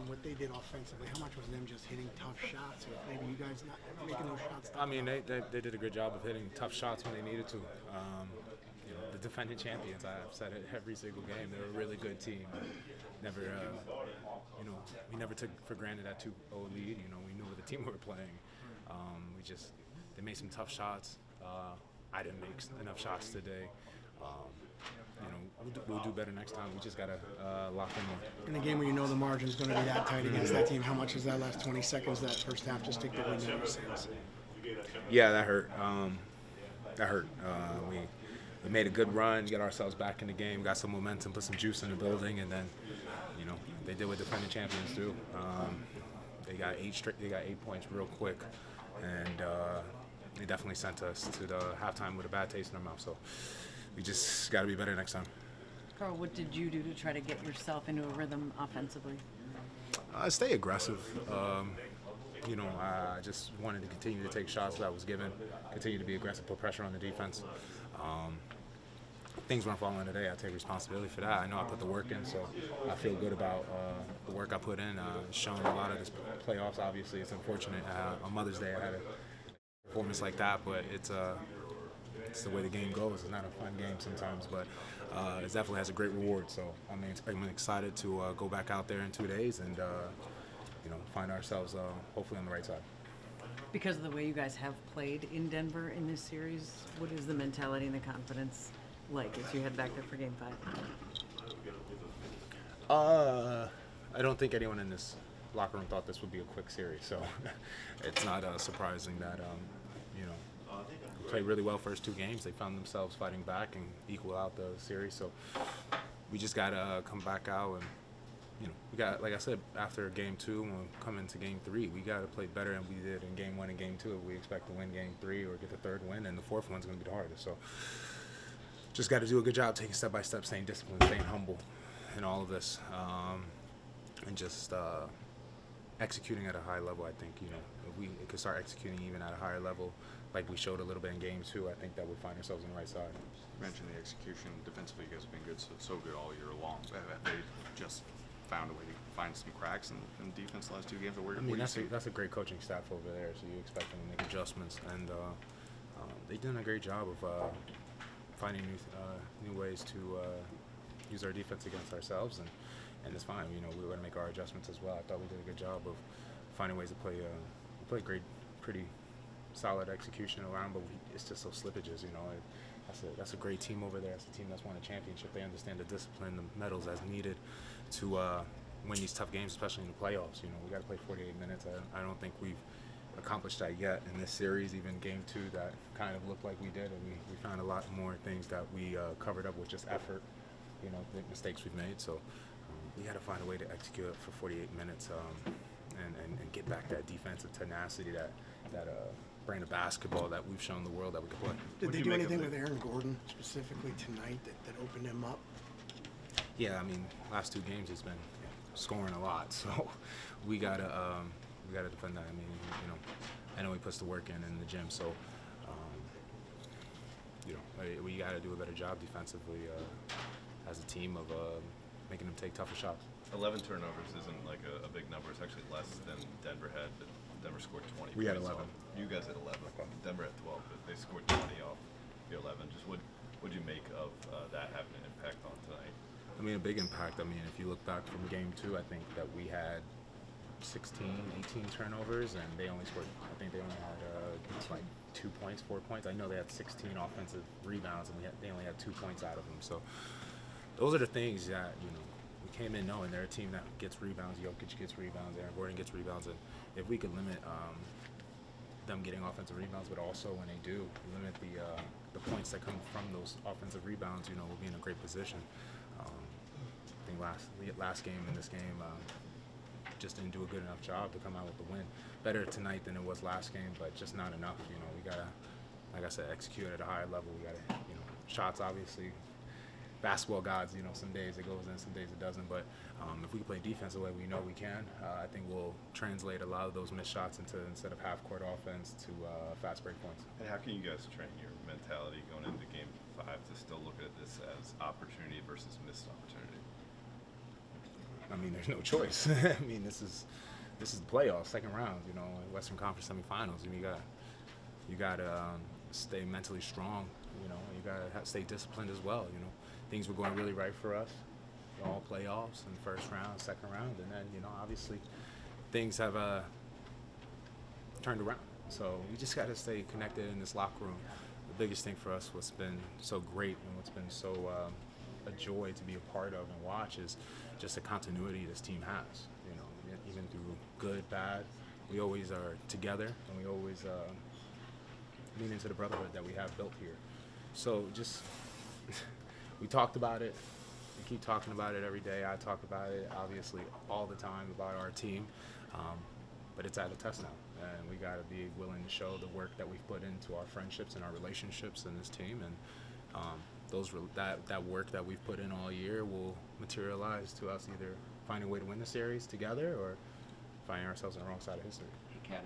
what they did offensively, how much was them just hitting tough shots, or maybe you guys not making those shots? I mean, they did a good job of hitting tough shots when they needed to. You know, the defending champions, I've said it every single game, they're a really good team. Never, you know, we never took for granted that 2-0 lead. You know, we knew the team we were playing. They made some tough shots. I didn't make enough shots today. You know, we'll do better next time. We just gotta lock in more. In a game where you know the margin's going to be that tight against that team, how much is that last 20 seconds, that first half, just take the wind out of your sails? Yeah, that hurt. We made a good run, got ourselves back in the game, got some momentum, put some juice in the building, and then, you know, they did what defending champions do. They got 8 points real quick, and they definitely sent us to the halftime with a bad taste in our mouth. So we just got to be better next time. Karl, what did you do to try to get yourself into a rhythm offensively? Stay aggressive. You know, I just wanted to continue to take shots that I was given, continue to be aggressive, put pressure on the defense. Things weren't falling today. I take responsibility for that. I know I put the work in, so I feel good about the work I put in. Shown a lot of this playoffs. Obviously, it's unfortunate. On Mother's Day, I had a performance like that, but it's the way the game goes. It's not a fun game sometimes, but it definitely has a great reward. So I'm excited to go back out there in 2 days and you know, find ourselves hopefully on the right side. Because of the way you guys have played in Denver in this series, what is the mentality and the confidence like as you head back there for Game 5? I don't think anyone in this locker room thought this would be a quick series, so it's not surprising that you know, we played really well first 2 games. They found themselves fighting back and equal out the series. So we just gotta come back out and, you know, we got, like I said, after Game 2, when we come into Game 3, we got to play better than we did in Game 1 and Game 2 if we expect to win Game 3 or get the 3rd win, and the 4th one's going to be the hardest. So just got to do a good job taking step by step, staying disciplined, staying humble in all of this, and just executing at a high level. I think, you know, if we could start executing even at a higher level, like we showed a little bit in Game 2, I think that we'd find ourselves on the right side. You mentioned the execution. Defensively, you guys have been good, so good all year long. They just found a way to find some cracks in defense the last 2 games. I mean, that's a great coaching staff over there, so you expect them to make adjustments, and they've done a great job of finding new ways to use our defense against ourselves, and it's fine. You know, we were going to make our adjustments as well. I thought we did a good job of finding ways to play. We played great, pretty solid execution around, but it's just those slippages. You know, that's a great team over there. It's a team that's won a championship. They understand the discipline, the medals as needed to win these tough games, especially in the playoffs. You know, we got to play 48 minutes. I don't think we've accomplished that yet in this series. Even Game 2, that kind of looked like we did, and we found a lot more things that we covered up with just effort. You know, the mistakes we've made. So we got to find a way to execute it for 48 minutes and get back that defensive tenacity, that brand of basketball that we've shown the world that we can play. Did they do anything with Aaron Gordon specifically tonight that opened him up? Yeah, I mean, last 2 games he's been scoring a lot, so we gotta defend that. I mean, you know, I know he puts the work in the gym, so you know, we gotta do a better job defensively as a team of making them take tougher shots. 11 turnovers isn't like a big number. It's actually less than Denver had. Denver scored 20. We had 11. You guys had 11. Okay. Denver had 12, but they scored 20 off the 11. Just what would you make of that having an impact on tonight? I mean, a big impact. I mean, if you look back from Game 2, I think that we had 16, 18 turnovers, and they only scored, I think they only had like 2 points, 4 points. I know they had 16 offensive rebounds, and they only had 2 points out of them. So those are the things that, you know, we came in knowing they're a team that gets rebounds. Jokic gets rebounds, Aaron Gordon gets rebounds, and if we could limit them getting offensive rebounds, but also when they do, limit the points that come from those offensive rebounds, you know, we'll be in a great position. I think last game and this game just didn't do a good enough job to come out with the win. Better tonight than it was last game, but just not enough. You know, we gotta, like I said, execute at a higher level. We gotta, you know, shots obviously. Basketball gods, you know, some days it goes in, some days it doesn't. But if we can play defense the way we know we can, I think we'll translate a lot of those missed shots into, instead of half-court offense, to fast break points. And how can you guys train your mentality going into Game 5 to still look at this as opportunity versus missed opportunity? I mean, there's no choice. I mean, this is the playoffs, second round. You know, Western Conference semifinals. I mean, you gotta stay mentally strong. You know, you gotta stay disciplined as well. You know, things were going really right for us. All playoffs in the first round, second round, and then obviously things have turned around. So we just got to stay connected in this locker room. The biggest thing for us, what's been so great and what's been so a joy to be a part of and watch, is just the continuity this team has. You know, even through good, bad, we always are together, and we always lean into the brotherhood that we have built here. So just we talked about it. We keep talking about it every day. I talk about it obviously all the time about our team, but it's at a test now. And we got to be willing to show the work that we've put into our friendships and our relationships in this team, and that work that we've put in all year will materialize to us either finding a way to win the series together or finding ourselves on the wrong side of history. Hey, Kat,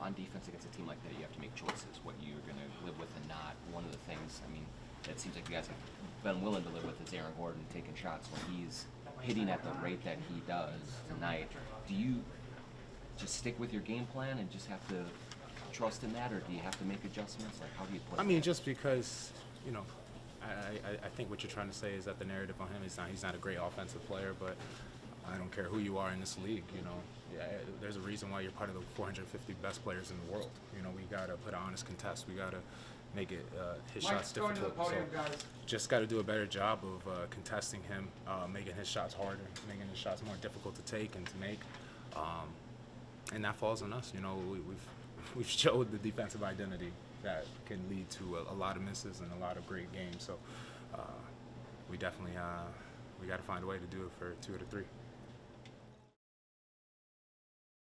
on defense against a team like that, you have to make choices, what you're going to live with and not. One of the things, I mean, it seems like you guys have been willing to live with is Aaron Gordon taking shots when he's hitting at the rate that he does tonight. Do you just stick with your game plan and just have to trust in that, or do you have to make adjustments? Like, how do you play? I mean, just because, I think what you're trying to say is that the narrative on him is he's not a great offensive player, but I don't care who you are in this league, there's a reason why you're part of the 450 best players in the world. We got to put an honest contest. We got to make it his shots difficult. So just got to do a better job of contesting him, making his shots harder, making his shots more difficult to take and to make. And that falls on us. We've showed the defensive identity that can lead to a lot of misses and a lot of great games. So we definitely we got to find a way to do it for 2 out of 3.